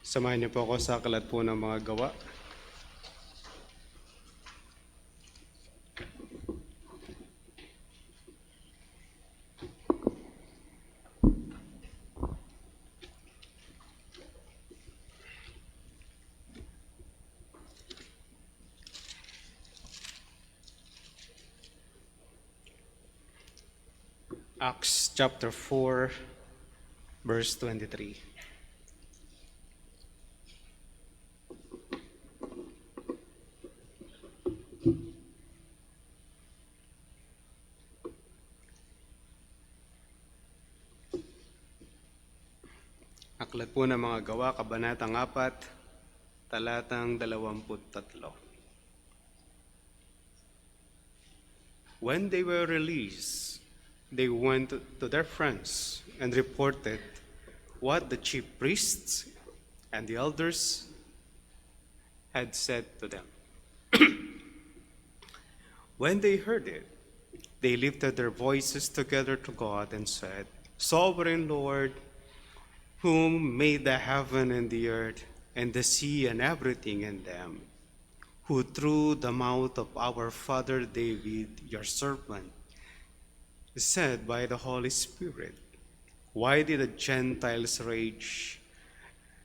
Samahan niyo po ako sa aklat po ng mga gawa. Acts chapter 4, verse 23. Aklat po ng mga gawa, kabanatang 4, talatang 23. When they were released, they went to their friends and reported what the chief priests and the elders had said to them. When they heard it, they lifted their voices together to God and said, Sovereign Lord, whom made the heaven and the earth and the sea and everything in them, who through the mouth of our father David, your servant, said by the Holy Spirit, why did the Gentiles rage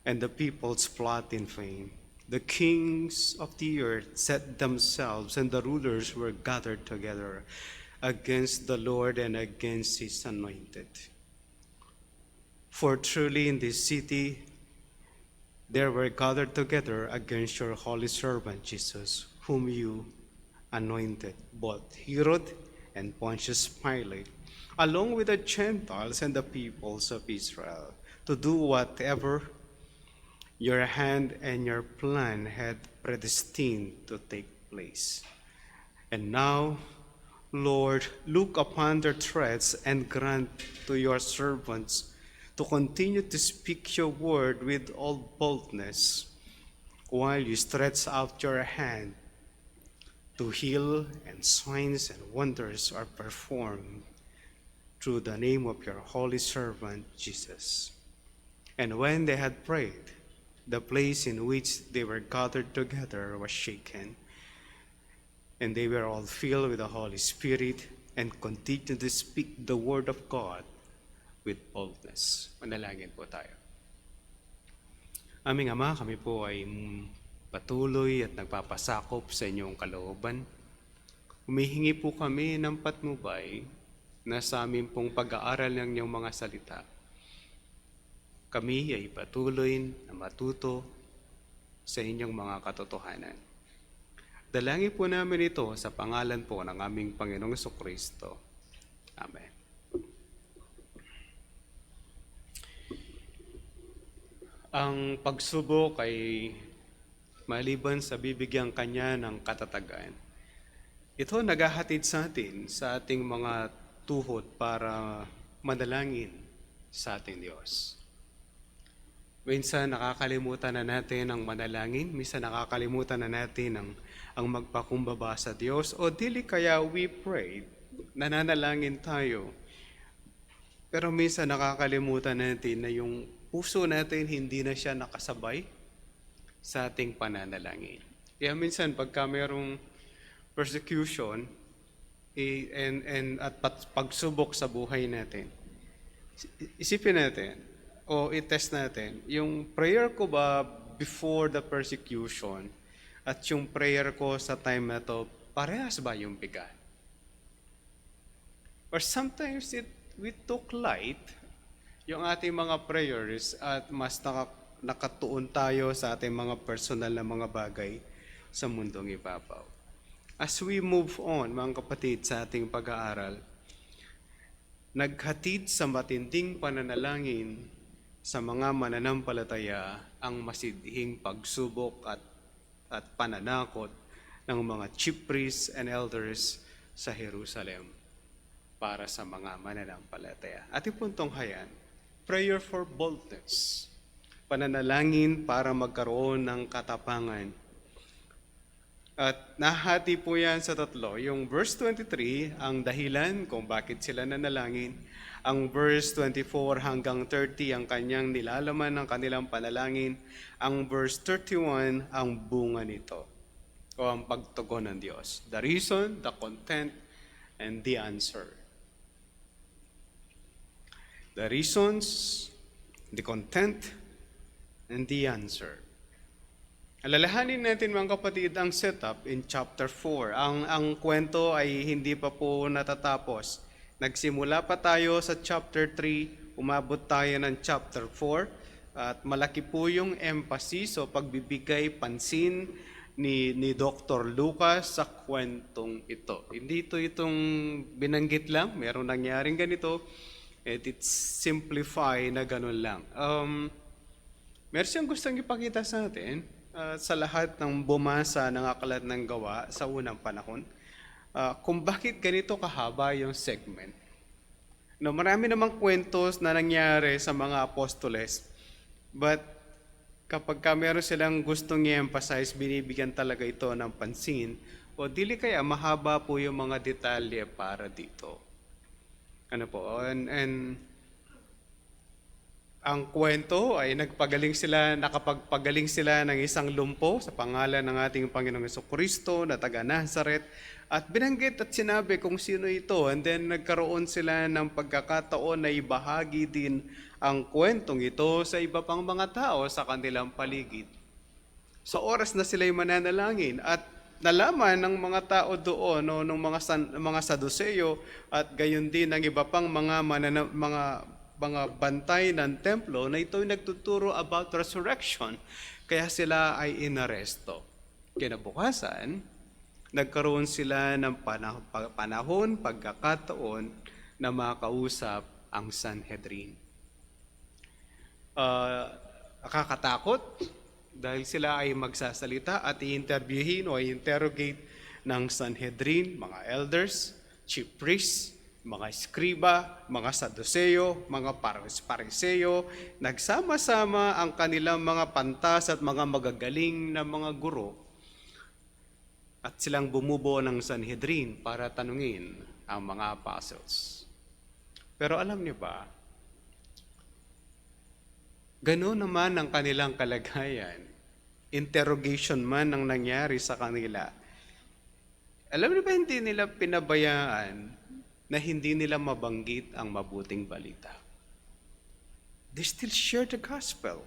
and the peoples plot in vain? The kings of the earth set themselves, and the rulers were gathered together against the Lord and against his anointed. For truly in this city there were gathered together against your holy servant Jesus, whom you anointed, both Herod and Pontius Pilate, along with the Gentiles and the peoples of Israel, to do whatever your hand and your plan had predestined to take place. And now, Lord, look upon their threats and grant to your servants to continue to speak your word with all boldness, while you stretch out your hand to heal, and signs and wonders are performed through the name of your holy servant Jesus. And when they had prayed, the place in which they were gathered together was shaken, and they were all filled with the Holy Spirit and continued to speak the word of God with boldness. Manalangin po tayo. Aming Ama, kami po ay patuloy at nagpapasakop sa inyong kalooban. Humihingi po kami ng patnubay na sa amin pong pag-aaral ng inyong mga salita. Kami ay patuloy na matuto sa inyong mga katotohanan. Dalangin po namin ito sa pangalan po ng aming Panginoong Jesucristo. Amen. Ang pagsubok ay maliban sa bibigyan kanya ng katatagan, ito naghahatid sa atin sa ating mga tuhod para manalangin sa ating Diyos. Minsan nakakalimutan na natin ang manalangin, minsan nakakalimutan na natin ang magpakumbaba sa Diyos, o dili kaya we prayed, nananalangin tayo. Pero minsan nakakalimutan natin na yung puso natin hindi na siya nakasabay sa ating pananalangin. Kaya minsan pagka mayroong persecution at pagsubok sa buhay natin, isipin natin o i-test natin, yung prayer ko ba before the persecution at yung prayer ko sa time na to, parehas ba yung bigat? Or sometimes we took light yung ating mga prayers at mas nakatuon tayo sa ating mga personal na mga bagay sa mundong ibabaw. As we move on, mga kapatid, sa ating pag-aaral, naghatid sa matinding pananalangin sa mga mananampalataya ang masidhing pagsubok at pananakot ng mga chief priests and elders sa Jerusalem para sa mga mananampalataya. Ating puntong hayan, prayer for boldness, pananalangin para magkaroon ng katapangan. At nahati po yan sa tatlo. Yung verse 23, ang dahilan kung bakit sila nanalangin, Ang verse 24 hanggang 30 ang kanyang nilalaman ng kanilang panalangin. Ang verse 31 ang bunga nito o ang pagtugon ng Diyos. The reason, the content, and the answer. The reasons, the content, and the answer. Alalahanin natin mga kapatid ang setup in chapter 4. Ang kwento ay hindi pa po natatapos. Nagsimula pa tayo sa chapter 3, umabot tayo ng chapter 4, at malaki po yung emphasis o pagbibigay pansin ni Dr. Lucas sa kwentong ito. Hindi itong binanggit lang, merong nangyaring ganito, at it's simplify na ganun lang. Meron siyang gustong ipakita sa atin sa lahat ng bumasa ng Aklat ng Gawa sa unang panahon, kung bakit ganito kahaba yung segment. No, marami namang kwentos na nangyari sa mga apostoles, but kapag meron silang gustong i-emphasize, binibigyan talaga ito ng pansin, o dili kaya mahaba po yung mga detalye para dito. Ano po, and ang kwento ay nakapagpagaling sila ng isang lumpo sa pangalan ng ating Panginoong Jesucristo na taga Nazaret, at binanggit at sinabi kung sino ito, and then nagkaroon sila ng pagkakataon na ibahagi din ang kwentong ito sa iba pang mga tao sa kanilang paligid. Sa oras na sila'y mananalangin at nalaman ng mga tao doon, ng mga Saduceo at gayon din ng iba pang mga bantay ng templo na ito'y nagtuturo about resurrection. Kaya sila ay inaresto. Kinabukasan, nagkaroon sila ng pagkakataon na makausap ang Sanhedrin. Nakakatakot dahil sila ay magsasalita at i-interviewin o i-interrogate ng Sanhedrin, mga elders, chief priests, mga eskriba, mga Saduceo, mga Pariseo, nagsama-sama ang kanilang mga pantas at mga magagaling na mga guro, at silang bumubuo ng Sanhedrin para tanungin ang mga apostles. Pero alam niyo ba, gano'n naman ang kanilang kalagayan. Interrogation man ang nangyari sa kanila. Alam niyo ba, hindi nila pinabayaan na hindi nila mabanggit ang mabuting balita. They still share the gospel.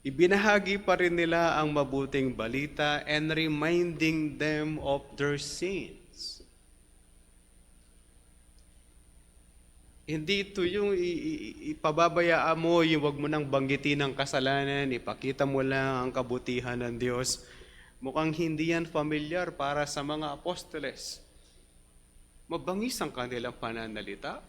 Ibinahagi pa rin nila ang mabuting balita and reminding them of their sins. Hindi ito yung ipababayaan mo, yung wag mo nang banggitin ang kasalanan, ipakita mo lang ang kabutihan ng Diyos. Mukhang hindi yan familiar para sa mga apostoles. Mabangis ang kanilang pananalita.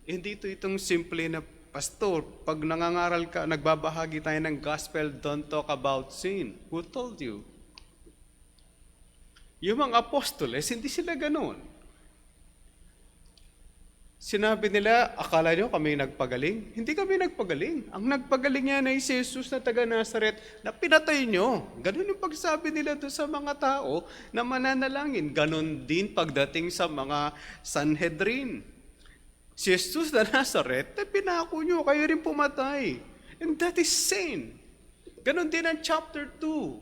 Hindi itong simple na, pastor, pag nangangaral ka, nagbabahagi tayo ng gospel, don't talk about sin. Who told you? Yung mga apostoles, hindi sila ganun. Sinabi nila, akala nyo kami nagpagaling? Hindi kami nagpagaling. Ang nagpagaling yan ay si Jesus na taga Nazaret na pinatay nyo. Ganun yung pagsabi nila doon sa mga tao na mananalangin. Ganun din pagdating sa mga Sanhedrin. Si Jesus na Nazaret, pinako nyo, kayo rin pumatay. And that is sin. Ganun din ang chapter 2.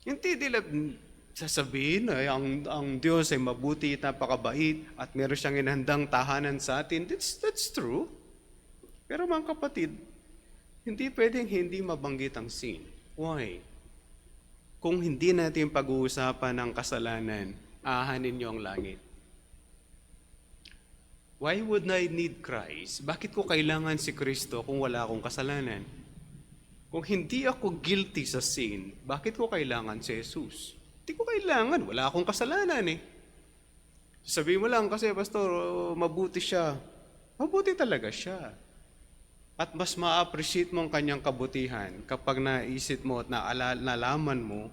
Hindi nila sasabihin ay ang Diyos ay mabuti at napakabait at meron siyang inhandang tahanan sa atin. That's true. Pero mga kapatid, hindi pwedeng hindi mabanggit ang sin. Why? Kung hindi natin pag-uusapan ng kasalanan, ahanin niyo ang langit. Why would I need Christ? Bakit ko kailangan si Kristo kung wala akong kasalanan? Kung hindi ako guilty sa sin, bakit ko kailangan si Jesus? Hindi ko kailangan. Wala akong kasalanan eh. Sabihin mo lang kasi, pastor, mabuti siya. Mabuti talaga siya. At mas ma-appreciate mo ang kanyang kabutihan kapag naisip mo at nalaman mo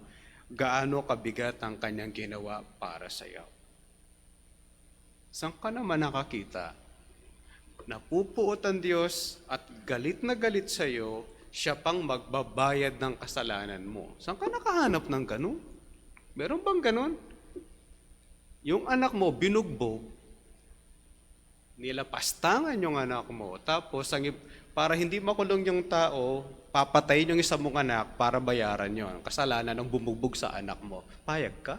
gaano kabigat ang kanyang ginawa para sa iyo. Saan ka naman nakakita? Napupuot ang Diyos at galit na galit sa iyo, siya pang magbabayad ng kasalanan mo. Saan ka nakahanap ng ganun? Meron bang ganun? Yung anak mo binugbog, nilapastangan yung anak mo, tapos para hindi makulong yung tao, papatayin yung isang mong anak para bayaran yon kasalanan ng bumugbog sa anak mo. Payag ka?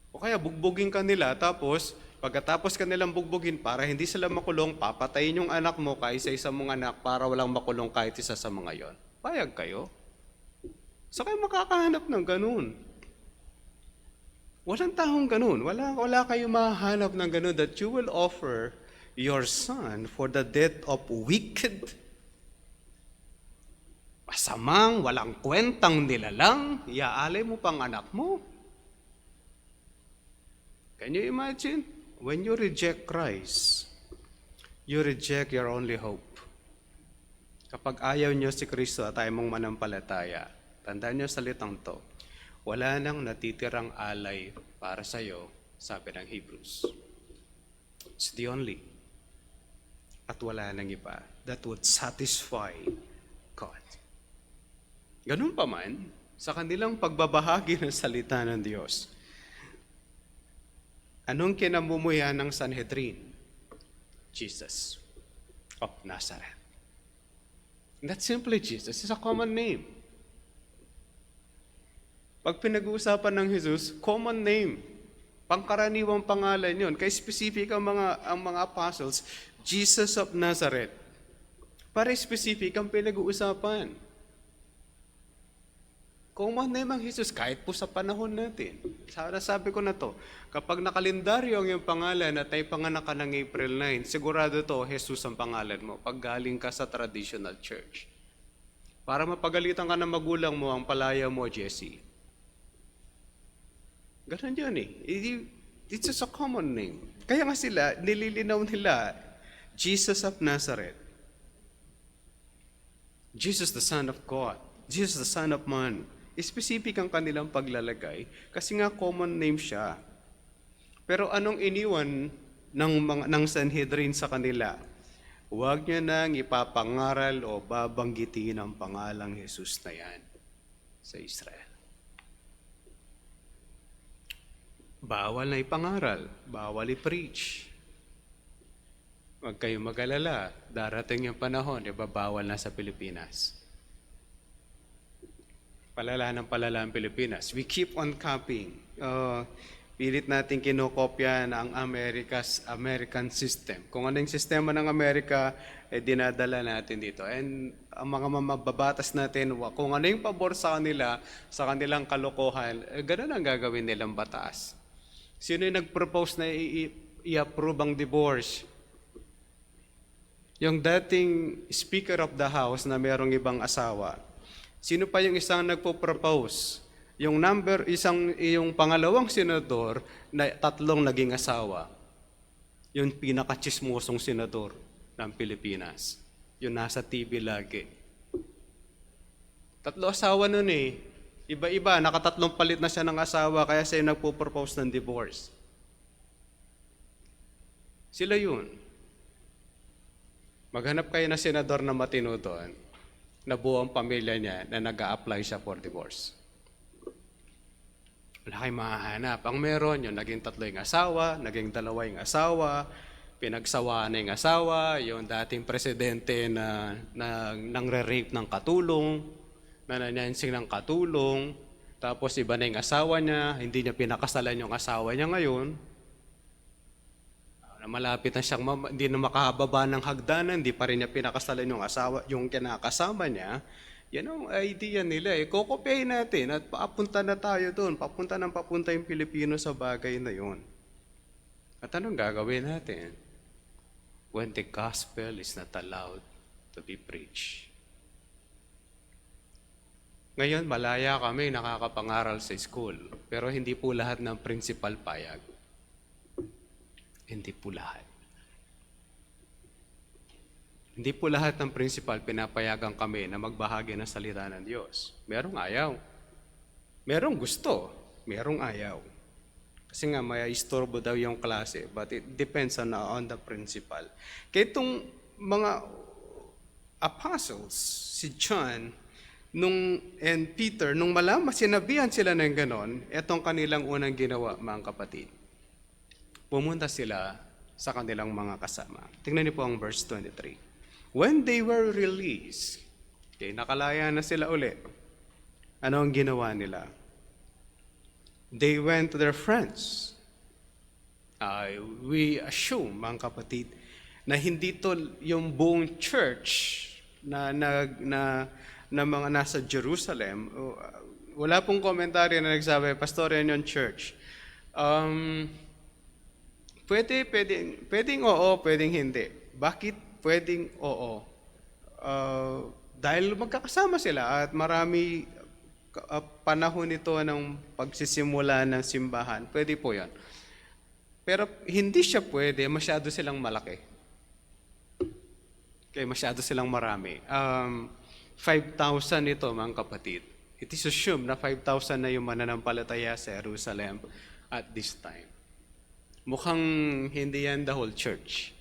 O kaya bugbugin ka nila, tapos pagkatapos ka nilang bugbugin para hindi sila makulong, papatayin yung anak mo kaysa isang mong anak para walang makulong kahit isa sa mga yon. Payag kayo? Saan kayo makakahanap ng ganun? Walang taong ganun. Wala kayo mahanap ng ganun that you will offer your son for the death of wicked, masamang, walang kwentang nilalang, iaalay mo pang anak mo. Can you imagine? When you reject Christ, you reject your only hope. Kapag ayaw nyo si Kristo at ayaw mong manampalataya, tandaan nyo salitang to, wala nang natitirang alay para sa'yo, sabi ng Hebrews. It's the only. At wala nang iba that would satisfy God. Ganun pa man, sa kanilang pagbabahagi ng salita ng Diyos, anong kinamumuya ng Sanhedrin? Jesus of Nazareth. Not simply Jesus, it's a common name. Pag pinag-uusapan ng Jesus, common name. Pangkaraniwang pangalan yon. Kaya specific ang mga apostles, Jesus of Nazareth. Para specific ang pinag-uusapan. Common name ang Jesus, kahit po sa panahon natin. Sabi ko na to, kapag nakalendaryo ang iyong pangalan at ay panganak ka ng April 9, sigurado to, Jesus ang pangalan mo, pag galing ka sa traditional church. Para mapagalitan ka ng magulang mo, ang palaya mo, Jesse. Ganun yun eh. It's just a common name. Kaya nga sila, nililinaw nila, Jesus of Nazareth. Jesus the Son of God. Jesus the Son of Man. Specific ang kanilang paglalagay kasi nga common name siya. Pero anong iniwan ng Sanhedrin sa kanila? Huwag niyo nang ipapangaral o babanggitin ang pangalang Jesus na yan sa Israel. Bawal na ipangaral, bawal i-preach. Huwag kayong mag-alala, darating yung panahon, ibabawal na sa Pilipinas. Palala ng palala ang Pilipinas. We keep on copying. Pilit natin kinokopya ng American system. Kung ano yung sistema ng Amerika, dinadala natin dito. And ang mga mababatas natin, kung ano yung pabor sa kanila, sa kanilang kalokohan, ganun ang gagawin nilang batas. Sino yung nag-propose na i-approve ang divorce? Yung dating Speaker of the House na mayroong ibang asawa. Sino pa yung isang nagpo-propose? Yung pangalawang senador na 3 naging asawa. Yung pinaka-chismosong senador ng Pilipinas. Yung nasa TV lagi. 3 asawa nun eh. Iba-iba, naka-3 palit na siya ng asawa kaya siya nagpo-propose ng divorce. Sila yun. Maghanap kayo na senador na matino doon, na buong pamilya niya na nag-a-apply siya for divorce. Wala kayong mahahanap. Ang meron, yung naging 3 yung asawa, naging 2 yung asawa, pinagsawaan na yung asawa, yung dating presidente na nangre-rape ng katulong, na nanyansing ng katulong, tapos iba na yung asawa niya, hindi niya pinakasalan yung asawa niya ngayon, na malapit na siyang hindi na makababa ng hagdanan, hindi pa rin niya pinakasalan yung asawa, yung kinakasama niya. Yan ang idea nila eh. Kokopyahin natin at papunta na tayo doon. Papunta yung Pilipino sa bagay na yun. At anong gagawin natin? When the gospel is not allowed to be preached. Ngayon, malaya kami nakakapangaral sa school, pero hindi po lahat ng principal payag. Hindi po lahat. Hindi po lahat ng principal pinapayagan kami na magbahagi ng salita ng Diyos. Merong ayaw. Merong gusto. Merong ayaw. Kasi nga may istorbo daw yung klase, but it depends on the principal. Kaya itong mga apostles, si John, and Peter, nung sinabihan sila ng ganon, etong kanilang unang ginawa, mga kapatid. pumunta sila sa kanilang mga kasama. Tingnan niyo po ang verse 23. When they were released, okay, nakalaya na sila uli. Ano ang ginawa nila? They went to their friends. We assume, mga kapatid, na hindi to yung buong church na mga nasa Jerusalem. Wala pong komentaryo na nagsabi, Pastor, yan yung church. Pwedeng oo, pwedeng hindi. Bakit pwedeng oo? Dahil magkakasama sila at marami panahon nito ng pagsisimula ng simbahan. Pwede po yan. Pero hindi siya pwede, masyado silang malaki. Okay, masyado silang marami. 5,000 ito, mga kapatid. It is assumed na 5,000 na yung mananampalataya sa Jerusalem at this time. Mukhang hindi yan the whole church.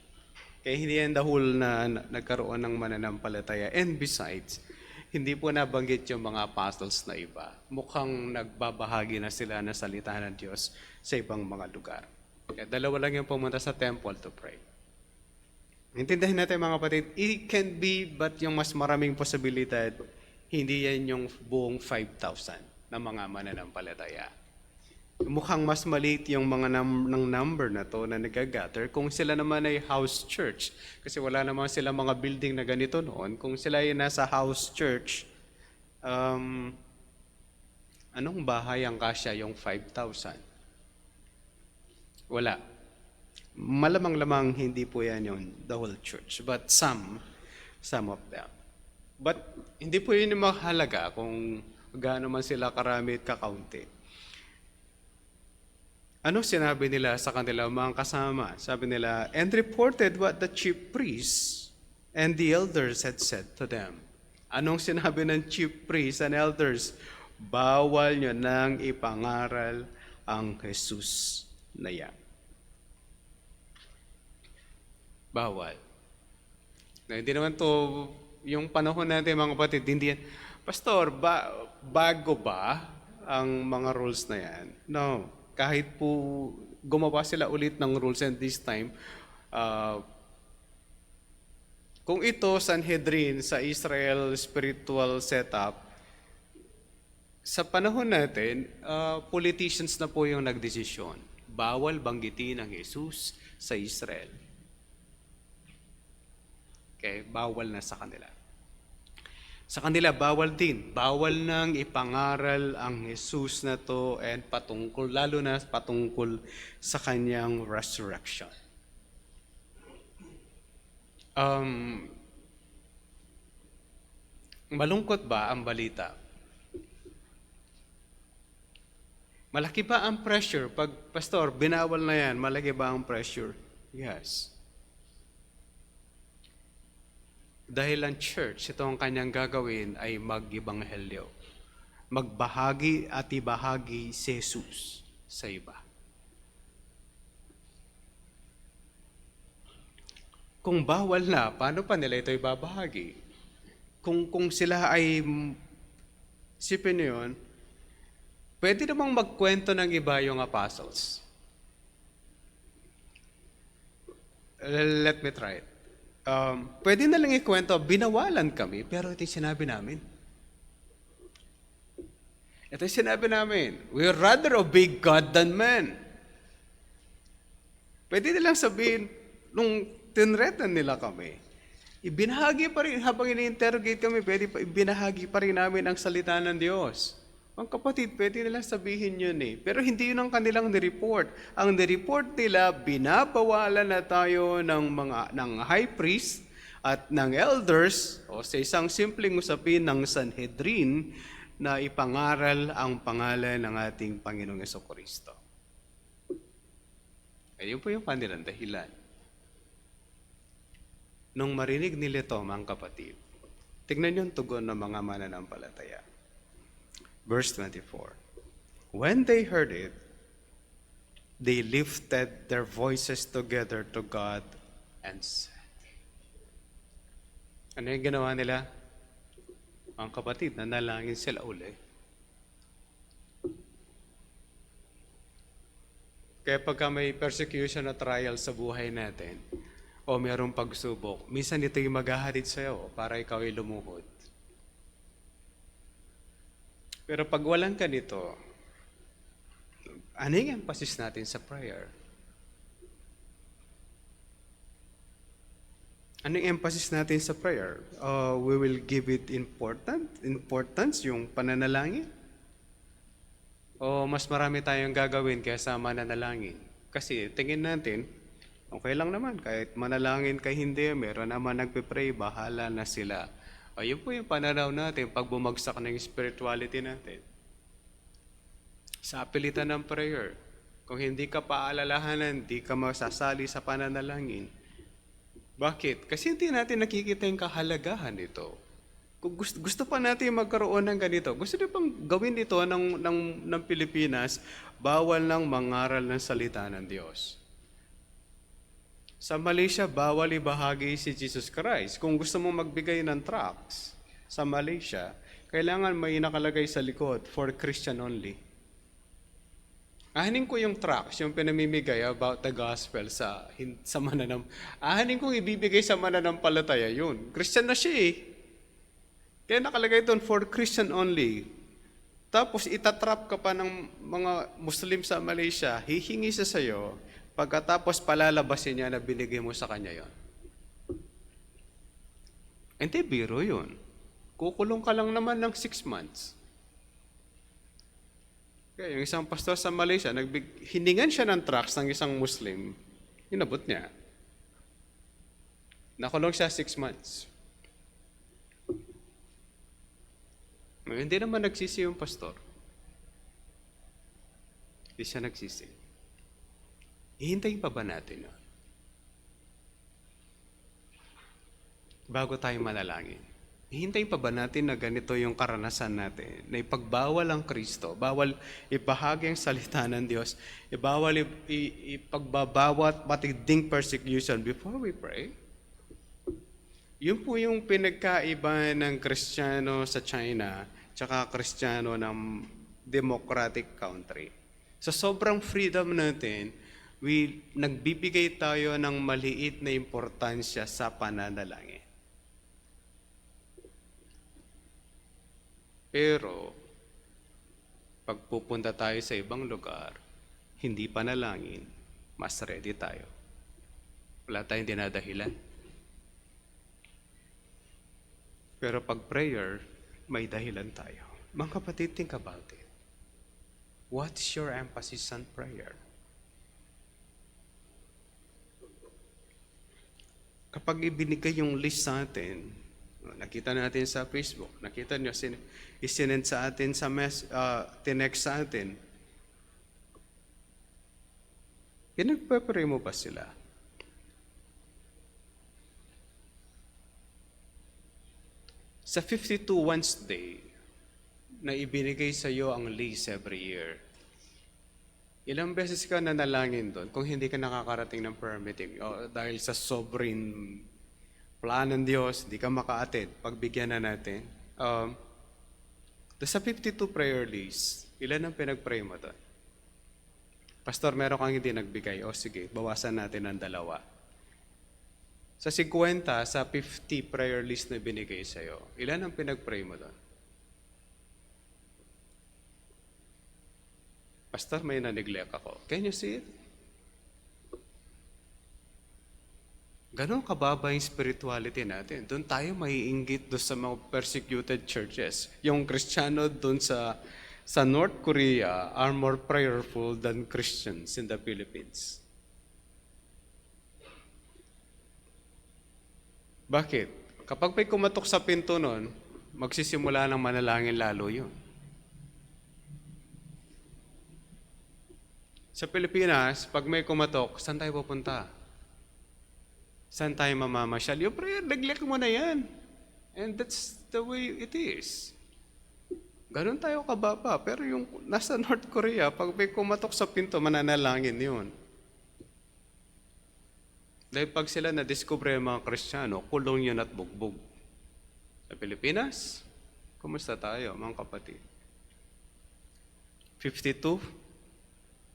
Kaya hindi yan the whole na nagkaroon ng mananampalataya. And besides, hindi po nabanggit yung mga apostles na iba. Mukhang nagbabahagi na sila ng salita ng Diyos sa ibang mga lugar. Kaya dalawa lang yung pumunta sa temple to pray. Intindihin natin mga kapatid, it can be but yung mas maraming posibilidad, hindi yan yung buong 5,000 na mga mananampalataya. Mukhang mas maliit yung mga ng number na to na nag-gather kung sila naman ay house church. Kasi wala naman sila mga building na ganito noon. Kung sila ay nasa house church, anong bahay ang kasya yung 5,000? Wala. Malamang-lamang hindi po yan yung the whole church. But some of them. But hindi po yun yung mahalaga kung gaano man sila karami at kakaunti. Ano sinabi nila sa kanilang mga kasama? Sabi nila, and reported what the chief priests and the elders had said to them. Anong sinabi ng chief priests and elders? Bawal nyo nang ipangaral ang Jesus na yan. Bawal. Na hindi naman to yung panahon natin mga kapatid, hindi yan, Pastor, bago ba ang mga rules na yan? No. Kahit po gumawa sila ulit ng rules and this time, kung ito Sanhedrin sa Israel spiritual setup, sa panahon natin, politicians na po yung nagdesisyon. Bawal banggitin ang Jesus sa Israel. Okay, bawal na sa kanila. Sa kanila, bawal din. Bawal nang ipangaral ang Jesus na to and patungkol, lalo na patungkol sa kanyang resurrection. Malungkot ba ang balita? Malaki ba ang pressure? Pag, Pastor, binawal na yan, malaki ba ang pressure? Yes. Dahil ang church, ito ang kanyang gagawin ay mag-ibanghelyo. Magbahagi at ibahagi si Jesus sa iba. Kung bawal na, paano pa nila ito ibabahagi? Kung sila ay, sipin nyo yun, pwede namang magkwento ng iba yung apostles. Let me try it. Pwede na lang ikwento, binawalan kami, pero ito yung sinabi namin. Ito yung sinabi namin, we rather obey God than man. Pwede nilang sabihin, nung tinretan nila kami, ibinahagi pa rin, habang ini-interrogate kami, pwede pa, ibinahagi pa rin namin ang salita ng Diyos. Ang kapatid, pwede nilang sabihin yun eh. Pero hindi yun ang kanilang nireport. Ang nireport nila, binabawalan na tayo ng high priest at ng elders, o sa isang simpleng usapin ng Sanhedrin, na ipangaral ang pangalan ng ating Panginoong Jesucristo. Ayun po yung kanilang dahilan. Nung marinig nila ito, mga kapatid, tignan yung tugon ng mga mananampalataya. Verse 24. When they heard it, they lifted their voices together to God and said. Ano yung ginawa nila? Ang kapatid, nanalangin sila uli. Kaya pagka may persecution na trial sa buhay natin, o mayroong pagsubok, minsan ito yung maghahatid sa'yo para ikaw ay lumuhod. Pero pag walang ganito, ano yung emphasis natin sa prayer? Ano yung emphasis natin sa prayer? We will give it importance, yung pananalangin? O mas marami tayong gagawin kaysa mananalangin? Kasi tingin natin, okay lang naman, kahit manalangin ka hindi, meron naman nagpe-pray, bahala na sila. Ayun po yung pananaw natin pag bumagsak ng spirituality natin. Sa apilitan ng prayer, kung hindi ka paalalahanan, hindi ka masasali sa pananalangin. Bakit? Kasi hindi natin nakikita yung kahalagahan nito. Kung gusto pa natin magkaroon ng ganito, gusto niyo pang gawin ito ng Pilipinas, bawal nang mangaral ng salita ng Diyos. Sa Malaysia, bawal ibahagi si Jesus Christ. Kung gusto mong magbigay ng tracts sa Malaysia, kailangan may nakalagay sa likod, for Christian only. Ahanin ko yung tracts, yung pinamimigay about the gospel sa ahanin kong ibibigay sa mananampalataya yun. Christian na siya eh. Kaya nakalagay doon, for Christian only. Tapos itatrap ka pa ng mga Muslim sa Malaysia, hihingi siya sa'yo, pagkatapos palalabasin niya na binigay mo sa kanya yon. Hindi, biro yun. Kukulong ka lang naman ng 6 months. Kaya yung isang pastor sa Malaysia, hiningan siya ng tracts ng isang Muslim, inabot niya. Nakulong siya 6 months. Hindi naman nagsisi yung pastor. Hindi siya nagsisi. Hihintayin pa ba natin yun? Bago tayo manalangin. Hihintayin pa ba natin na ganito yung karanasan natin? Na ipagbawal ang Kristo, bawal ipahagi ang salita ng Diyos, bawal ipagbabawat matinding persecution before we pray? Yun po yung pinagkaiba ng Kristiyano sa China tsaka Kristiyano ng democratic country. Sa sobrang freedom natin, nagbibigay tayo ng maliit na importansya sa pananalangin. Pero, pag pupunta tayo sa ibang lugar, hindi panalangin, mas ready tayo. Wala tayong dinadahilan. Pero pag prayer, may dahilan tayo. Mga kapatid, think about it. What is your emphasis on prayer? Kapag ibinigay yung list sa atin, nakita natin sa Facebook, nakita nyo, isinend sa atin sa tinext sa atin, pinagpapray mo ba sila? Sa 52 Wednesday, na ibinigay sa iyo ang list every year, ilang beses ka nanalangin doon kung hindi ka nakakarating ng prayer meeting dahil sa sovereign plan ng Diyos, hindi ka maka-attend, pagbigyan na natin. Sa 52 prayer list, ilan ang pinag-pray mo doon? Pastor, meron kang hindi nagbigay. O sige, bawasan natin ng 2. Sa 50, sa 50 prayer list na binigay sa iyo, ilan ang pinag-pray mo doon? Pastor, may na-neglect ako. Can you see it? Ganon kababa yung spirituality natin. Doon tayo maiinggit doon sa mga persecuted churches. Yung Kristiyano doon sa North Korea are more prayerful than Christians in the Philippines. Bakit? Kapag may kumatok sa pinto nun, magsisimula ng manalangin lalo yun. Sa Pilipinas, pag may kumatok, saan tayo pupunta? Saan tayo mamamasyal? Yung prayer, neglect mo na yan. And that's the way it is. Ganon tayo kababa. Pero yung nasa North Korea, pag may kumatok sa pinto, mananalangin yun. Dahil pag sila na-discover yung mga Kristiyano, kulong yun at bugbog. Sa Pilipinas, kumusta tayo, mga kapatid? 52?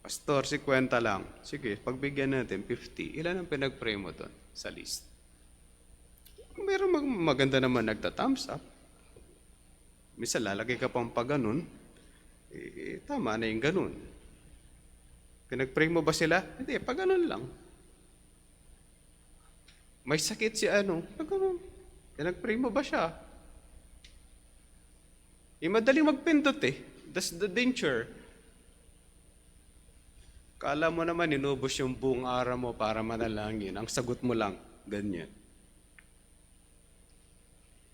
Pastor, 50 lang. Sige, pagbigyan natin, 50. Ilan ang pinag-pray mo doon sa list? Meron maganda naman nagta-thumbs up. Minsan lalagay ka pang pa ganun. Tama na yung ganun. Pinag-pray mo ba sila? Hindi, pa ganun lang. May sakit si ano? Pa ganun. Pinag-pray mo ba siya? Madaling magpindot eh. That's the danger. Kala mo naman inubos yung buong araw mo para manalangin. Ang sagot mo lang, ganyan.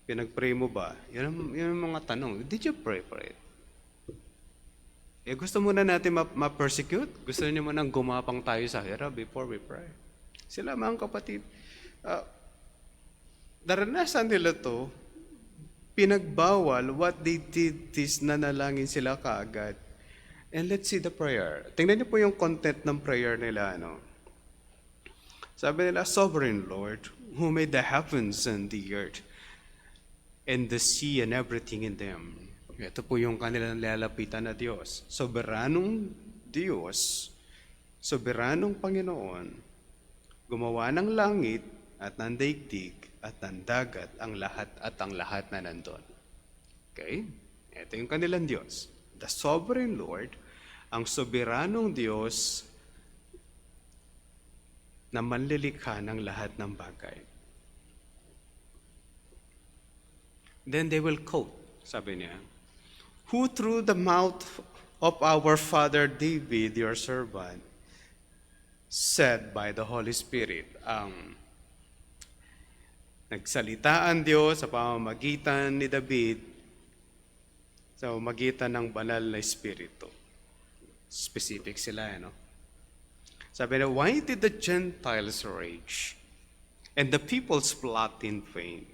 Pinag-pray mo ba? Yan ang mga tanong. Did you pray for it? Gusto muna natin ma-persecute? Gusto niyo munang gumapang tayo sa hirap before we pray? Sila mga kapatid, naranasan nila to, pinagbawal, what they did is nanalangin sila kaagad. And let's see the prayer. Tingnan niyo po yung content ng prayer nila. Sabi nila, Sovereign Lord, who made the heavens and the earth, and the sea and everything in them. Ito po yung kanilang lalapitan na Diyos. Soberanong Diyos, soberanong Panginoon, gumawa ng langit at ng daigdig at ng dagat ang lahat na nandun. Okay? Ito yung kanilang Diyos. The Sovereign Lord, ang soberanong Diyos na manlilikha ng lahat ng bagay. Then they will quote, sabi niya, who through the mouth of our father David, your servant, said by the Holy Spirit, nagsalita ang Diyos sa pamamagitan ni David, sa pamamagitan ng banal na Espiritu. Specific sila, Sabi niya, why did the Gentiles rage, and the peoples plot in vain?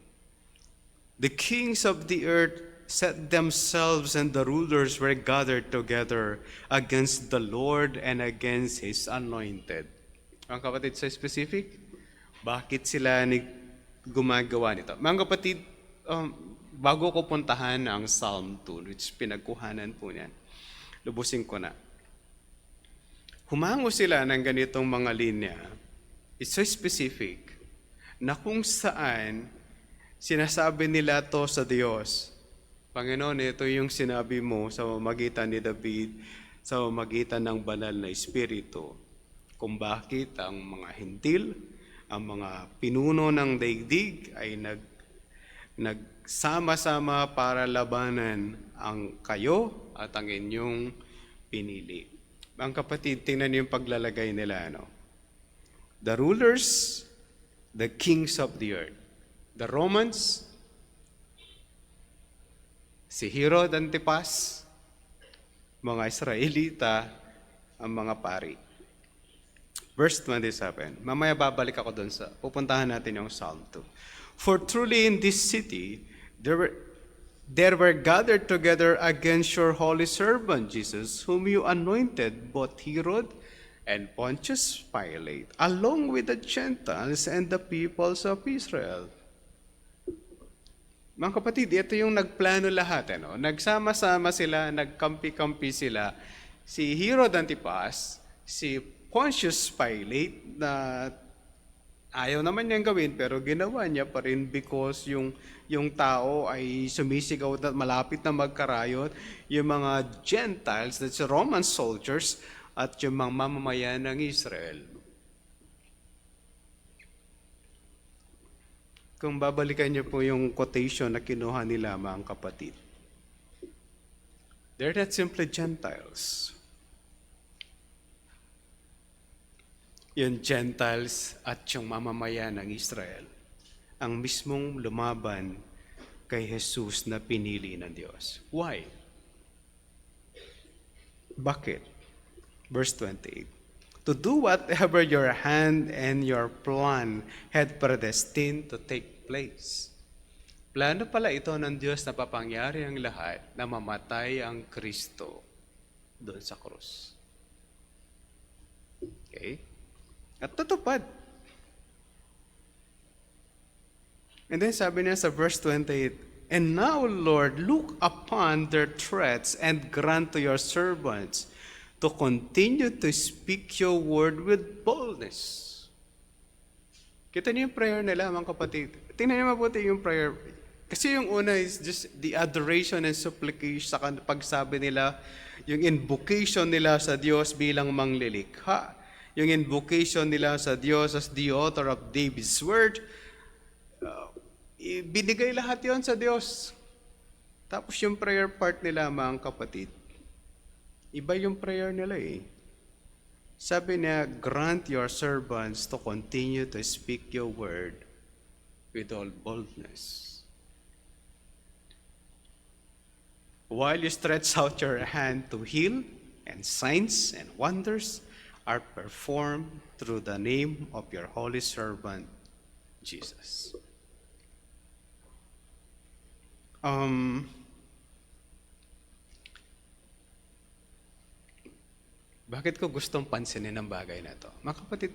The kings of the earth set themselves, and the rulers were gathered together against the Lord and against His anointed. Mga kapatid, sa specific, bakit sila gumagawa nito? Mga kapatid, bago ko puntahan ang Psalm 2, which pinagkuhanan po niyan, lubusin ko na. Humango sila ng ganitong mga linya. It's so specific na kung saan sinasabi nila to sa Diyos, Panginoon, ito yung sinabi mo sa pamamagitan ni David, sa pamamagitan ng banal na Espiritu, kung bakit ang mga hintil, ang mga pinuno ng daigdig ay nagsama-sama para labanan ang kayo at ang inyong pinili. Ang kapatid, tingnan niyo yung paglalagay nila, The rulers, the kings of the earth. The Romans, si Herod Antipas, mga Israelita, ang mga pari. Verse 27. Mamaya babalik ako doon pupuntahan natin yung Psalm 2. For truly in this city, there were gathered together against your holy servant Jesus, whom you anointed, both Herod and Pontius Pilate, along with the Gentiles and the peoples of Israel. Mga kapatid, ito yung nagplano lahat. Nagsama-sama sila, nagkampi-kampi sila. Si Herod Antipas, si Pontius Pilate, na ayaw naman niyang gawin, pero ginawa niya pa rin because yung tao ay sumisigaw at malapit na magkarayot. Yung mga Gentiles, that's Roman soldiers, at yung mga mamamayan ng Israel. Kung babalikan niyo po yung quotation na kinuha nila, mga kapatid. They're not simply Gentiles. Yung Gentiles at yung mamamayan ng Israel, ang mismong lumaban kay Jesus na pinili ng Diyos. Why? Bakit? Verse 28. To do whatever your hand and your plan had predestined to take place. Plano pala ito ng Diyos na papangyari ang lahat na mamatay ang Kristo doon sa krus. Okay? At tutupad. And then sabi niya sa verse 28, and now, Lord, look upon their threats and grant to your servants to continue to speak your word with boldness. Kita niyo yung prayer nila, mga kapatid. Tingnan niyo mabuti yung prayer. Kasi yung una is just the adoration and supplication sa pagsabi nila, yung invocation nila sa Diyos bilang manglilikha, yung invocation nila sa Diyos as the author of David's word, binigay lahat yon sa Diyos. Tapos yung prayer part nila, mga kapatid, iba yung prayer nila eh. Sabi niya, grant your servants to continue to speak your word with all boldness. While you stretch out your hand to heal, and signs and wonders are performed through the name of your holy servant, Jesus. Bakit ko gustong pansinin ang bagay na to? Mga kapatid,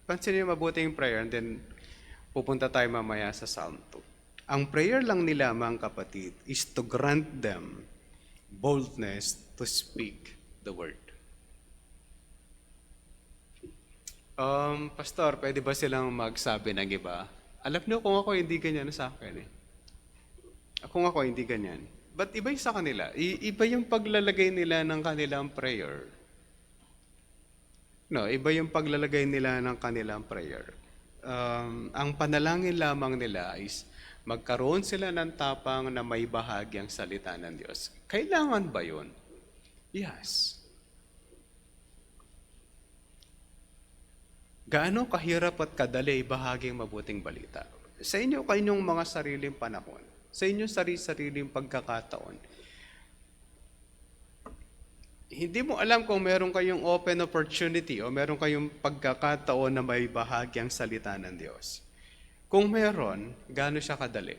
pansinin mabuti yung prayer and then pupunta tayo mamaya sa Psalm 2. Ang prayer lang nila, mga kapatid, is to grant them boldness to speak the word. Pastor, pwede ba silang magsabi ng iba? Alam niyo kung ako hindi ganyan sa akin eh. Kung ako hindi ganyan. But iba yung sa kanila. Iba yung paglalagay nila ng kanilang prayer. No, iba yung paglalagay nila ng kanilang prayer. Ang panalangin lamang nila is magkaroon sila ng tapang na may bahagi ang salita ng Diyos. Kailangan ba yun? Yes. Gaano kahirap at kadali ibahagi ang mabuting balita? Sa inyo kanyong mga sariling panahon, sa inyong sariling pagkakataon, hindi mo alam kung meron kayong open opportunity o meron kayong pagkakataon na may bahagi ang salita ng Diyos. Kung meron, gaano siya kadali?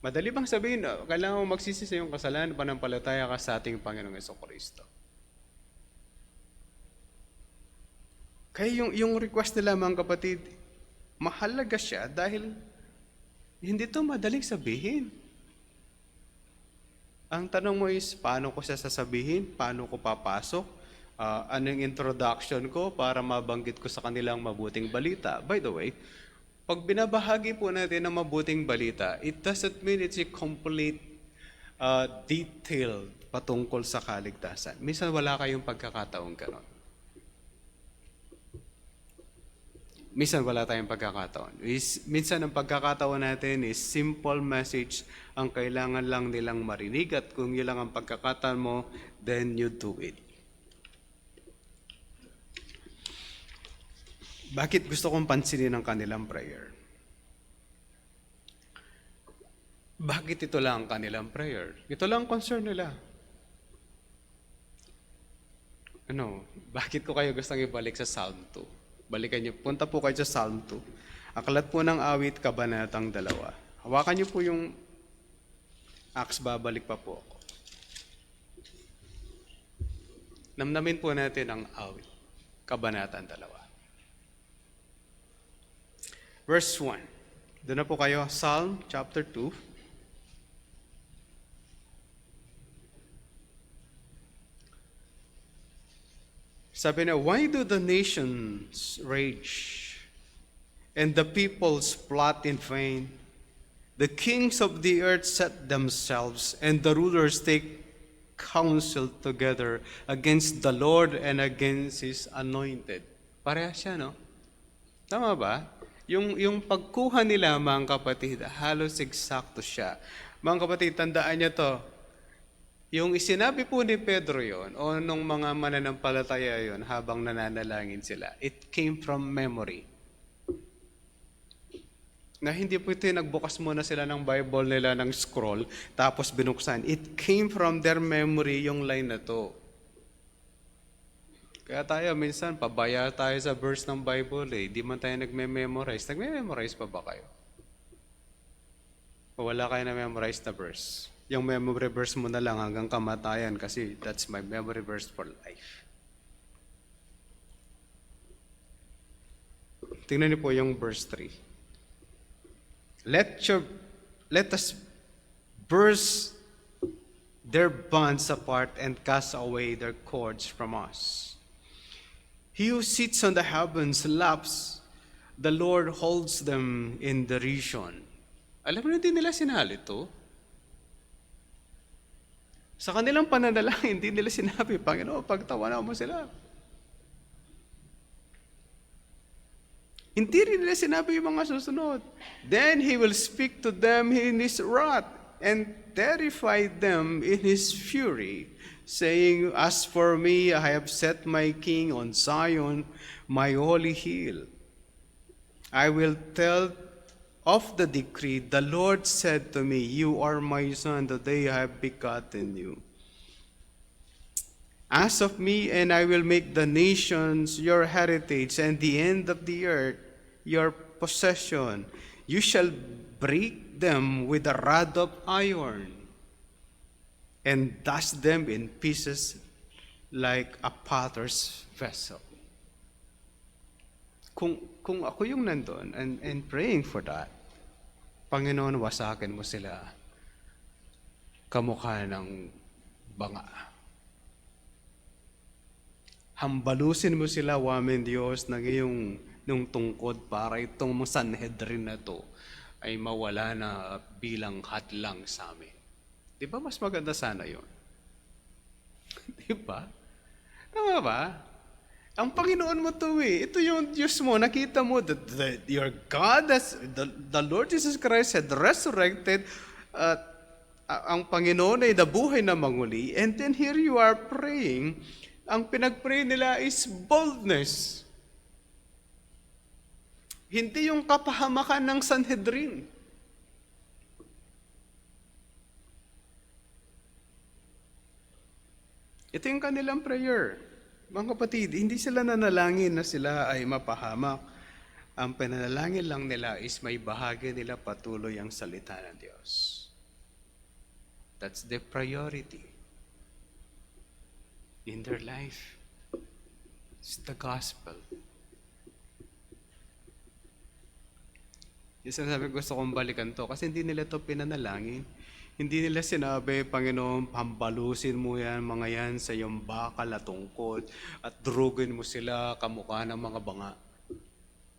Madali bang sabihin, kailangan mo magsisi sa iyong kasalanan, panampalataya ka sa ating Panginoong Jesucristo? Kaya yung request nila, mga kapatid, mahalaga siya dahil hindi to madaling sabihin. Ang tanong mo is, paano ko siya sasabihin? Paano ko papasok? Anong introduction ko para mabanggit ko sa kanilang mabuting balita? By the way, pag binabahagi po natin ng mabuting balita, it doesn't mean it's a complete, detailed patungkol sa kaligtasan. Minsan wala kayong pagkakataong ganon. Minsan wala tayong pagkakataon. Minsan ang pagkakataon natin is simple message ang kailangan lang nilang marinig at kung yun lang ang pagkakataon mo, then you do it. Bakit gusto kong pansinin ang kanilang prayer? Bakit ito lang ang kanilang prayer? Ito lang ang concern nila. Bakit ko kayo gustong ibalik sa Psalm 2? Balikan niyo, punta po kayo sa Psalm 2. Aklat po ng awit, kabanatang 2. Hawakan niyo po yung Acts, babalik pa po ako. Namnamin po natin ang awit, kabanatang 2. Verse 1. Doon na po kayo, Psalm chapter 2. Sabi na, why do the nations rage and the peoples plot in vain? The kings of the earth set themselves and the rulers take counsel together against the Lord and against His anointed. Parehas siya, no? Tama ba? Yung pagkuha nila, mga kapatid, halos eksakto siya. Mga kapatid, tandaan niyo to. Yung isinabi po ni Pedro yon o nung mga mananampalataya yon habang nananalangin sila, it came from memory. Na hindi po ito nagbukas muna sila ng Bible nila ng scroll, tapos binuksan. It came from their memory yung line na to. Kaya tayo, minsan, pabaya tayo sa verse ng Bible eh. Di man tayo nagme-memorize. Nagme-memorize pa ba kayo? O wala kayo na-memorize na verse? Yung memory verse mo na lang hanggang kamatayan kasi that's my memory verse for life. Tingnan niyo po yung verse 3. Let us their bonds apart and cast away their cords from us. He who sits on the heavens laughs. The Lord holds them in derision. Alam mo na din nila sinali to. Sa kanilang pananalangin, hindi nila sinabi, Panginoon, pagtawanan mo sila. Hindi rin nila sinabi yung mga susunod. Then He will speak to them in His wrath and terrify them in His fury, saying, As for me, I have set my king on Zion, my holy hill. I will tell of the decree. The Lord said to me, You are my son, today I have begotten you. As of me, and I will make the nations your heritage, and the end of the earth your possession. You shall break them with a rod of iron, and dash them in pieces like a potter's vessel. Kung ako yung nandun and praying for that, Panginoon, wasakin mo sila kamukha ng banga. Hambalusin mo sila, wamin Diyos, ng iyong nung tungkod para itong Sanhedrin na to ay mawala na bilang hadlang sa amin. Di ba mas maganda sana yun? Di ba? Tama ba? Ang Panginoon mo to eh. Ito yung Diyos mo. Nakita mo that your God, the Lord Jesus Christ had resurrected. Ang Panginoon ay nabuhay na manguli. And then here you are praying. Ang pinag-pray nila is boldness. Hindi yung kapahamakan ng Sanhedrin. Ito yung kanilang prayer. Mga kapatid, hindi sila nanalangin na sila ay mapahamak. Ang pananalangin lang nila is may bahagi nila patuloy ang salita ng Diyos. That's the priority in their life. It's the gospel. Yung sinasabi, gusto kong balikan to kasi hindi nila to pinanalangin. Hindi nila sinabi, Panginoon, pambalusin mo yan, mga yan, sa iyong bakal at tungkod at drugin mo sila kamukha ng mga banga.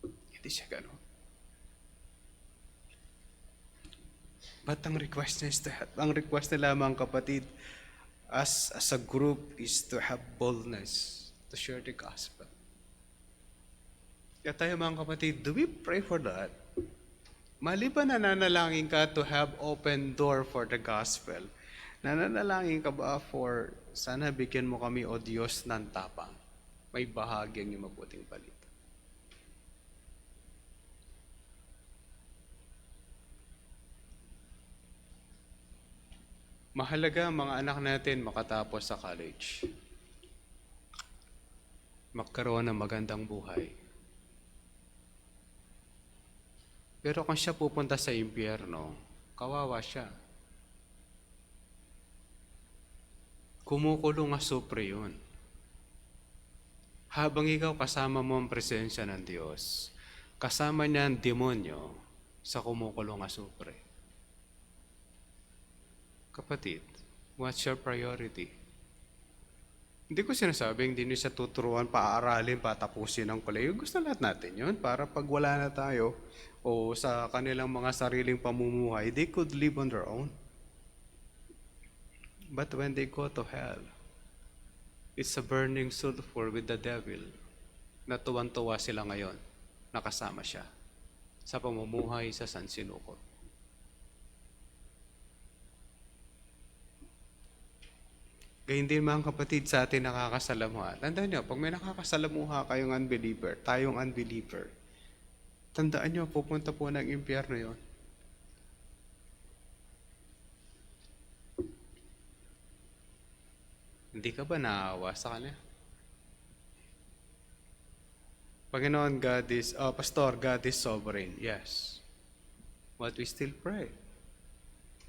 Hindi siya gano'n. But ang request nila mga kapatid, as a group, is to have boldness to share the gospel. Kaya tayo mga kapatid, do we pray for that? Maliban na nanalangin ka to have open door for the gospel, nananalangin ka ba for sana bigyan mo kami o Diyos ng tapang, may bahagi ang mabuting balita? Mahalaga ang mga anak natin makatapos sa college. Magkaroon ng magandang buhay. Pero kung siya pupunta sa impyerno, kawawa siya. Kumukulong nga supre yun. Habang ikaw kasama mo ang presensya ng Diyos, kasama niya ang demonyo sa kumukulong nga supre. Kapatid, what's your priority? Hindi ko sinasabing hindi niyo siya tuturuan, paaralin, patapusin ang kolehiyo. Gusto lahat natin yun para pag wala na tayo o sa kanilang mga sariling pamumuhay, they could live on their own. But when they go to hell, it's a burning sulfur with the devil na tuwan-tuwa sila ngayon, nakasama siya sa pamumuhay sa sansinukob. Gayun din mga kapatid sa atin nakakasalamuha. Tandaan nyo, pag may nakakasalamuha kayong unbeliever, tayong unbeliever, tandaan nyo, pupunta po ng impyerno yon. Hindi ka ba naawa sa kanya? Panginoon, Pastor, God is sovereign. Yes. But we still pray.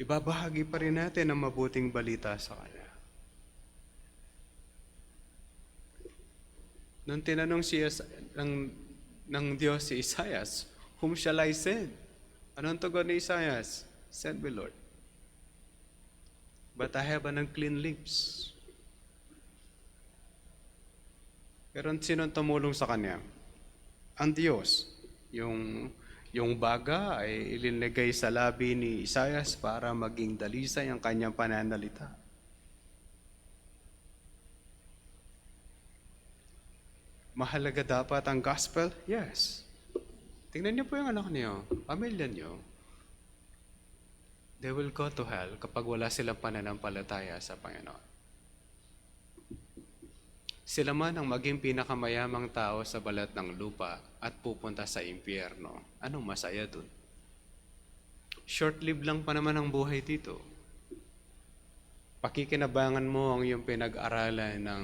Ibabahagi pa rin natin ang mabuting balita sa kanya. Nung tinanong siya ng Diyos si Isaias, whom shall I send? Anong tugon ni Isaias? Send me, Lord. but I have an unclean lips. Pero sino tumulong sa kanya? Ang Diyos. Yung baga ay ilinagay sa labi ni Isaias para maging dalisay ang kanyang pananalita. Mahalaga dapat ang gospel? Yes. Tingnan niyo po yung anak niyo, pamilya niyo. They will go to hell kapag wala silang pananampalataya sa Panginoon. Sila man ang maging pinakamayamang tao sa balat ng lupa at pupunta sa impyerno. Anong masaya dun? Short-lived lang pa naman ang buhay dito. Pakikinabangan mo ang iyong pinag-aralan ng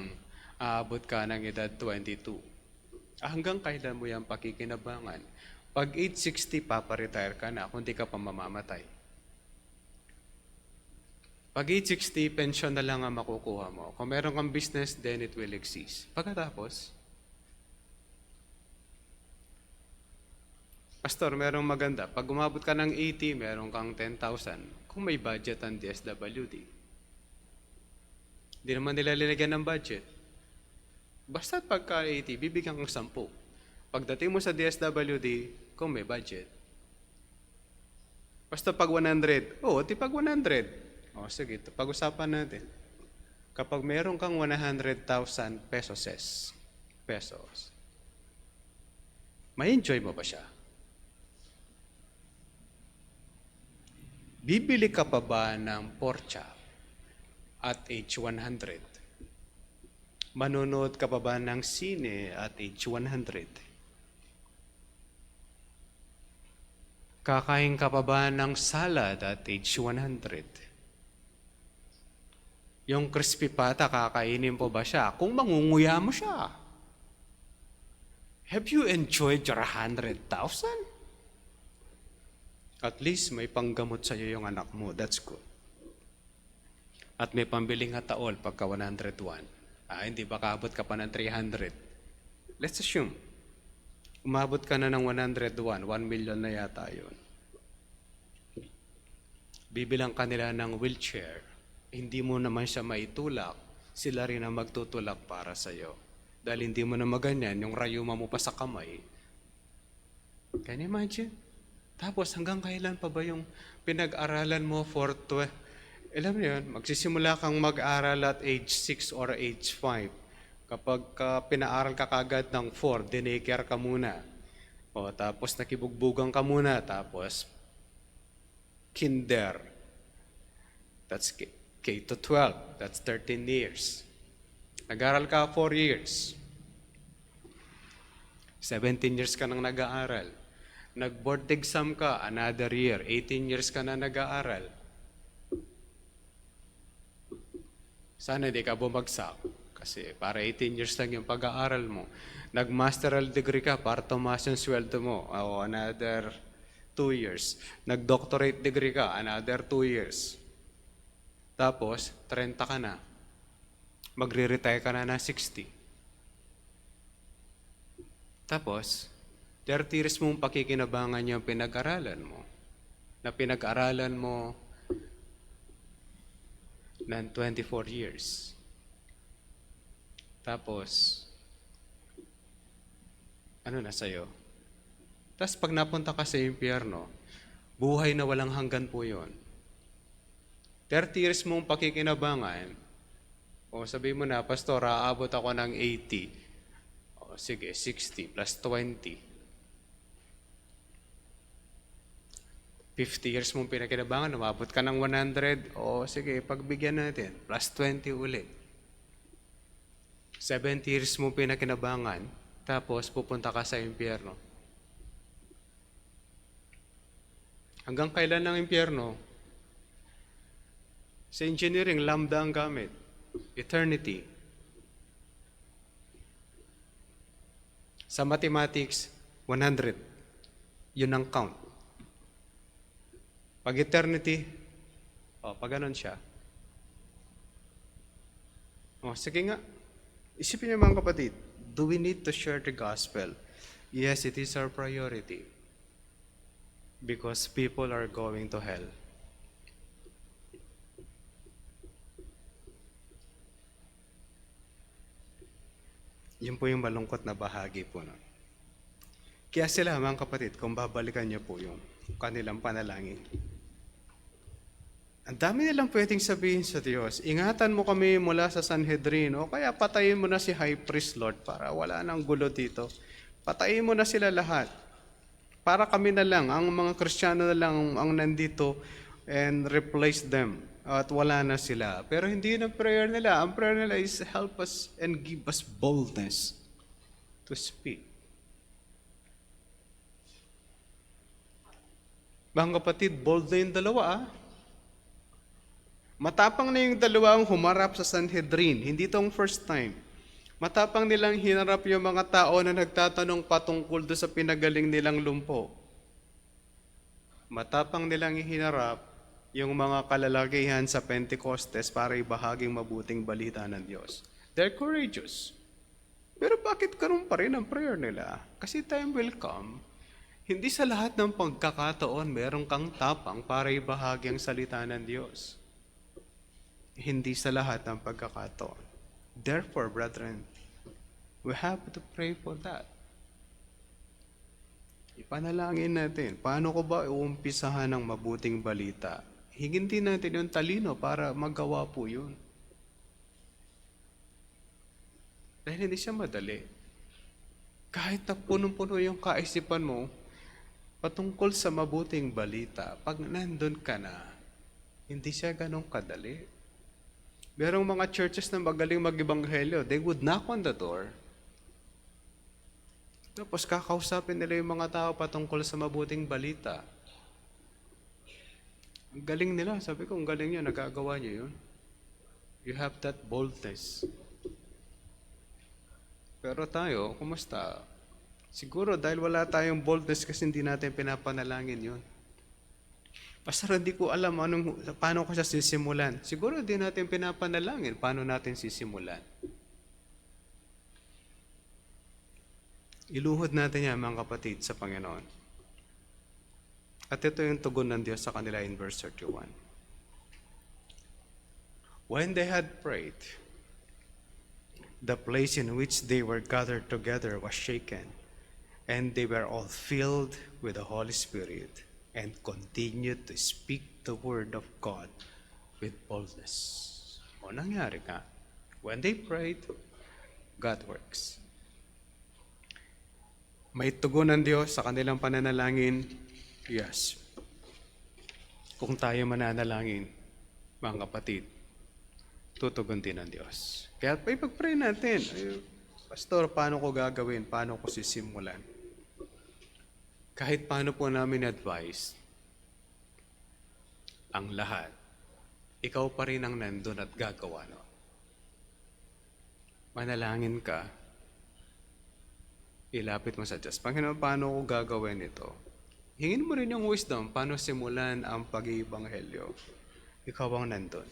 aabot ka ng edad 22. Hanggang kailan mo yung pakikinabangan? Pag age 60, paparetire ka na kung di ka pa mamamatay. Pag age 60, pension na lang ang makukuha mo. Kung meron kang business, then it will exist. Pagkatapos, Pastor, merong maganda. Pag umabot ka ng 80, meron kang 10,000. Kung may budget ang DSWD. Hindi naman nila linagyan ng budget. Basta't pagka 80, bibigyan kang 10. Pagdating mo sa DSWD, kung may budget. Basta pag 100, di pag 100. Sige, pag-usapan natin. Kapag meron kang 100,000 pesos, may enjoy mo ba siya? Bibili ka pa ba ng Porsche at age 100? Manonood ka pa ba ng sine at age 100? Kakain ka pa ba ng salad at age 100? Yung crispy pata, kakainin po ba siya? Kung mangunguya mo siya. Have you enjoyed your 100,000? At least may panggamot sa iyo yung anak mo. That's good. At may pambiling hataol pagka 101. Hindi ba kaabot ka pa ng 300? Let's assume, umabot ka na ng 101, 1 million na yata yun. Bibilang ka nila ng wheelchair. Hindi mo naman siya maitulak, sila rin ang magtutulak para sa iyo. Dahil hindi mo na maganyan, yung rayuma mo pa sa kamay. Can you imagine? Tapos hanggang kailan pa ba yung pinag-aralan mo for alam mo yun, magsisimula kang mag-aral at age 6 or age 5. Kapag pinaaral ka kagad ng 4, dinaycare ka muna. Tapos nakibugbugan ka muna, tapos kinder. That's K to 12, that's 13 years. Nag-aral ka 4 years. 17 years ka nang nag-aaral. Nag-board exam ka, another year. 18 years ka na nag-aaral. Sana hindi ka bumagsak. Kasi para 18 years lang yung pag-aaral mo. Nag-masteral degree ka para tumaas yung sweldo mo. Another 2 years. Nag-doctorate degree ka, another 2 years. Tapos, 30 ka na. Magre-retire ka na 60. Tapos, 30 years mong pakikinabangan yung pinag-aralan mo. Na pinag-aralan mo ng 24 years. Tapos, ano na sa'yo? Tapos pag napunta ka sa impyerno, buhay na walang hanggan po yun. 30 years mong pakikinabangan, sabihin mo na, Pastor, aabot ako ng 80. Sige, 60 plus 20. 50 years mong pinakinabangan, umabot ka ng 100. Sige, pagbigyan natin, plus 20 ulit. 70 years mong pinakinabangan, tapos pupunta ka sa impyerno. Hanggang kailan ng impyerno? Sa engineering, lambda ang gamit. Eternity. Sa mathematics, 100. Yun ang count. Pag eternity, pag ganun siya. Sige nga. Isipin niyo mga kapatid, do we need to share the gospel? Yes, it is our priority. Because people are going to hell. Yun po yung malungkot na bahagi po. No? Kaya sila, mga kapatid, kung babalikan niyo po yung kanilang panalangin, ang dami nilang pwedeng sabihin sa Diyos, ingatan mo kami mula sa Sanhedrin, o kaya patayin mo na si High Priest, Lord, para wala nang gulo dito. Patayin mo na sila lahat. Para kami na lang, ang mga Kristiyano na lang ang nandito and replace them. At wala na sila. Pero hindi yun ang prayer nila. Ang prayer nila is help us and give us boldness to speak. Mga kapatid, bold na yung dalawa Matapang na yung dalawang humarap sa Sanhedrin. Hindi itong first time. Matapang nilang hinarap yung mga tao na nagtatanong patungkol do sa pinagaling nilang lumpo. Matapang nilang hinarap yung mga kalalakihan sa Pentecostes para ibahaging mabuting balita ng Diyos. They're courageous. Pero bakit karoon pa rin ang prayer nila? Kasi time will come, hindi sa lahat ng pagkakataon meron kang tapang para ibahagi ang salita ng Diyos. Hindi sa lahat ng pagkakataon. Therefore, brethren, we have to pray for that. Ipanalangin natin, paano ko ba uumpisahan ng mabuting balita? Hingin din natin yung talino para magawa po yun. Dahil hindi siya madali. Kahit na punong-puno yung kaisipan mo, patungkol sa mabuting balita, pag nandun ka na, hindi siya ganong kadali. Merong mga churches na magaling mag-ibanghelyo, they would knock on the door. Tapos kakausapin nila yung mga tao patungkol sa mabuting balita. Ang galing nila. Sabi ko, ang galing nyo, nagagawa nyo yun. You have that boldness. Pero tayo, kumusta? Siguro dahil wala tayong boldness kasi hindi natin pinapanalangin yun. Pastor, hindi ko alam paano ko siya sisimulan. Siguro hindi natin pinapanalangin. Paano natin sisimulan? Iluhod natin yan, mga kapatid, sa Panginoon. At ito yung tugon ng Diyos sa kanila in verse 31. When they had prayed, the place in which they were gathered together was shaken, and they were all filled with the Holy Spirit, and continued to speak the word of God with boldness. O nangyari ka? When they prayed, God works. May tugon ng Diyos sa kanilang pananalangin. Yes. Kung tayo mananalangin, mga kapatid, tutugon din ng Diyos. Kaya ipag-pray natin. Pastor, paano ko gagawin? Paano ko sisimulan? Kahit paano po namin advice, ang lahat, ikaw pa rin ang nandun at gagawa. No? Manalangin ka, ilapit mo sa Diyos. Panginoon, paano ko gagawin ito? Hingin mo rin yung wisdom, paano simulan ang pag-iibanghelyo. Ikaw ang nandun.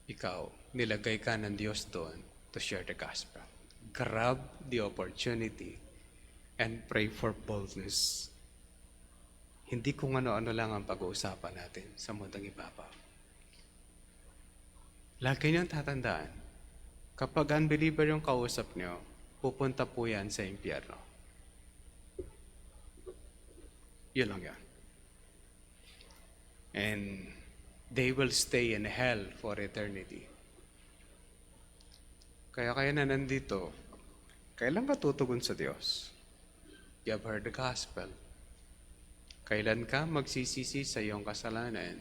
Ikaw, nilagay ka ng Diyos doon to share the gospel. Grab the opportunity and pray for boldness. Hindi kung ano-ano lang ang pag-uusapan natin sa mundang ibabaw. Lagi niyong tatandaan, kapag unbeliever yung kausap niyo, pupunta po yan sa impyerno. Yun lang yan. And they will stay in hell for eternity. Kaya na nandito, kailan ka tutugon sa Diyos? You have heard the gospel. Kailan ka magsisisi sa iyong kasalanan?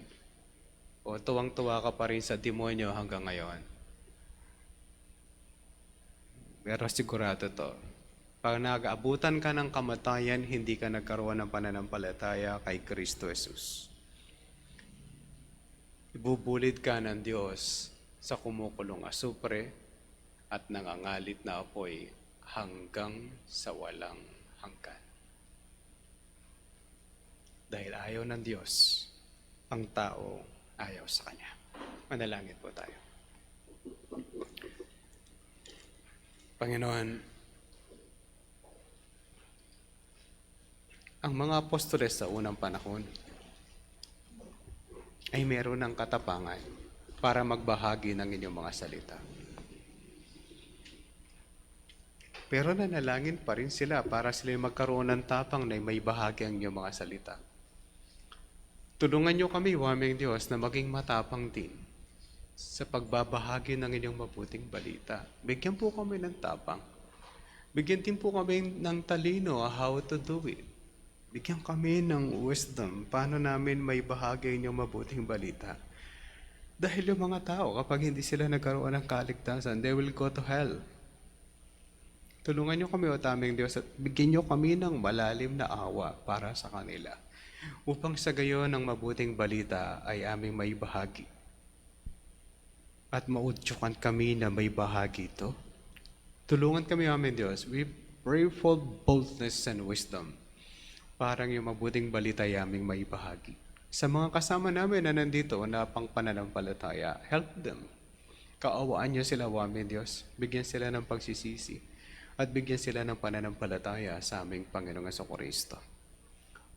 O tuwang-tuwa ka pa rin sa demonyo hanggang ngayon? Pero sigurado to. Pag nag-abutan ka ng kamatayan, hindi ka nagkaroon ng pananampalataya kay Kristo Jesus. Ibubulid ka ng Diyos sa kumukulong asupre at nangangalit na apoy hanggang sa walang hanggan. Dahil ayaw ng Diyos, ang tao ayaw sa Kanya. Manalangin po tayo. Panginoon, ang mga apostoles sa unang panahon ay meron ng katapangan para magbahagi ng inyong mga salita. Pero nanalangin pa rin sila para sila magkaroon ng tapang na may bahagi ang iyong mga salita. Tulungan niyo kami, o aming Diyos, na maging matapang din sa pagbabahagi ng inyong mabuting balita. Bigyan po kami ng tapang. Bigyan din po kami ng talino how to do it. Bigyan kami ng wisdom paano namin may bahagi ang inyong mabuting balita. Dahil yung mga tao, kapag hindi sila nagkaroon ng kaligtasan, they will go to hell. Tulungan niyo kami, o aming Diyos, at bigyan niyo kami ng malalim na awa para sa kanila, upang sa gayon ang mabuting balita ay aming may bahagi. At maudyukan kami na may bahagi ito. Tulungan kami, aming Diyos, with prayerful boldness and wisdom, parang yung mabuting balita ay aming may bahagi. Sa mga kasama namin na nandito na pang pananampalataya, help them. Kaawaan niyo sila, o aming Diyos. Bigyan sila ng pagsisisi at bigyan sila ng pananampalataya sa aming Panginoong Jesucristo.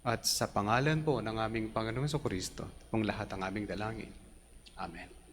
At sa pangalan po ng aming Panginoong Jesucristo, pong lahat ang aming dalangin. Amen.